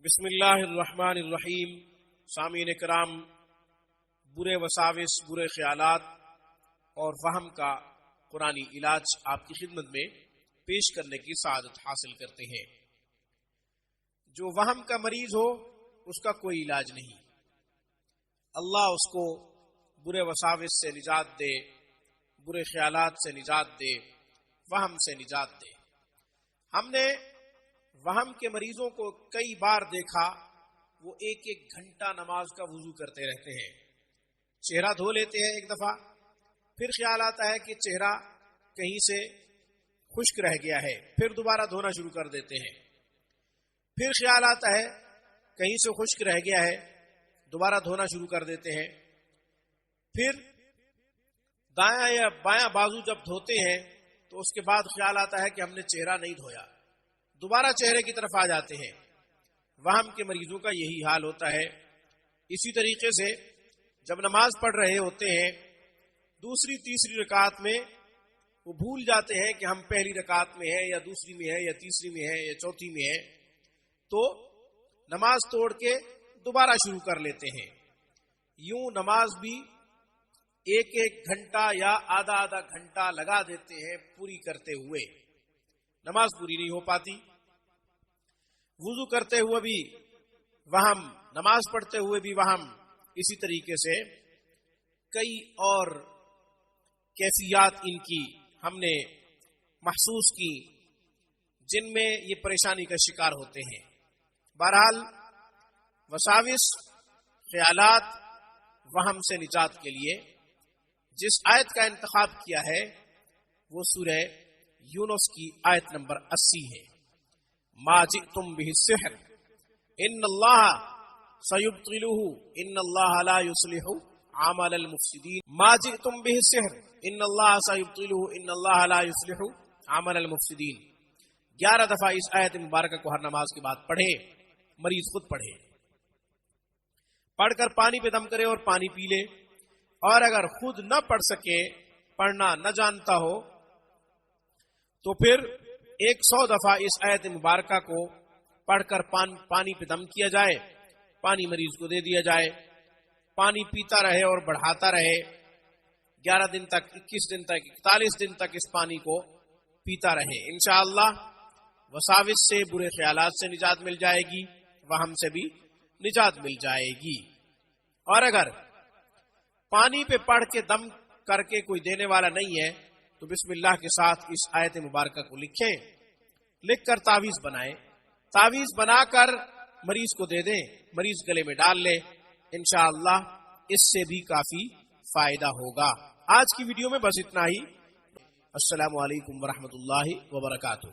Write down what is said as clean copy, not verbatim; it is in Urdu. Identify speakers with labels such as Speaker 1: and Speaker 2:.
Speaker 1: بسم اللہ الرحمن الرحیم۔ سامعین کرام، برے وساوس، برے خیالات اور وہم کا قرآنی علاج آپ کی خدمت میں پیش کرنے کی سعادت حاصل کرتے ہیں۔ جو وہم کا مریض ہو اس کا کوئی علاج نہیں، اللہ اس کو برے وساوس سے نجات دے، برے خیالات سے نجات دے، وہم سے نجات دے۔ ہم نے وہم کے مریضوں کو کئی بار دیکھا، وہ ایک ایک گھنٹہ نماز کا وضو کرتے رہتے ہیں، چہرہ دھو لیتے ہیں ایک دفعہ، پھر خیال آتا ہے کہ چہرہ کہیں سے خشک رہ گیا ہے، پھر دوبارہ دھونا شروع کر دیتے ہیں، پھر خیال آتا ہے کہیں سے خشک رہ گیا ہے، دوبارہ دھونا شروع کر دیتے ہیں، پھر دایاں یا بایاں بازو جب دھوتے ہیں تو اس کے بعد خیال آتا ہے کہ ہم نے چہرہ نہیں دھویا، دوبارہ چہرے کی طرف آ جاتے ہیں۔ وہم کے مریضوں کا یہی حال ہوتا ہے۔ اسی طریقے سے جب نماز پڑھ رہے ہوتے ہیں، دوسری تیسری رکعت میں وہ بھول جاتے ہیں کہ ہم پہلی رکعت میں ہیں یا دوسری میں ہیں یا تیسری میں ہیں یا چوتھی میں ہیں، تو نماز توڑ کے دوبارہ شروع کر لیتے ہیں۔ یوں نماز بھی ایک ایک گھنٹہ یا آدھا آدھا گھنٹہ لگا دیتے ہیں پوری کرتے ہوئے، نماز پوری نہیں ہو پاتی۔ وضو کرتے ہوئے بھی وہم، نماز پڑھتے ہوئے بھی وہم، اسی طریقے سے کئی اور کیفیات ان کی ہم نے محسوس کی جن میں یہ پریشانی کا شکار ہوتے ہیں۔ بہرحال وساوس، خیالات، وہم سے نجات کے لیے جس آیت کا انتخاب کیا ہے وہ سورہ یونس کی آیت نمبر 80 ہے۔ ما جئتم به السحر ان اللہ سیبطلہ ان اللہ لا یصلح عمل المفسدین۔ ما جئتم به السحر ان اللہ سیبطلہ ان اللہ لا یصلح عمل المفسدین۔ 11 دفعہ اس آیت مبارکہ کو ہر نماز کے بعد پڑھے، مریض خود پڑھے، پڑھ کر پانی پہ دم کرے اور پانی پی لے، اور اگر خود نہ پڑھ سکے، پڑھنا نہ جانتا ہو، تو پھر 100 دفعہ اس آیت مبارکہ کو پڑھ کر پانی پہ دم کیا جائے، پانی مریض کو دے دیا جائے، پانی پیتا رہے اور بڑھاتا رہے، 11 دن تک، 21 دن تک، 41 دن تک اس پانی کو پیتا رہے۔ انشاءاللہ وساوس سے، برے خیالات سے نجات مل جائے گی، وہم سے بھی نجات مل جائے گی۔ اور اگر پانی پہ پڑھ کے دم کر کے کوئی دینے والا نہیں ہے تو بسم اللہ کے ساتھ اس آیت مبارکہ کو لکھیں، لکھ کر تعویذ بنائیں، تعویذ بنا کر مریض کو دے دیں، مریض گلے میں ڈال لے، انشاءاللہ اس سے بھی کافی فائدہ ہوگا۔ آج کی ویڈیو میں بس اتنا ہی۔ السلام علیکم ورحمۃ اللہ وبرکاتہ۔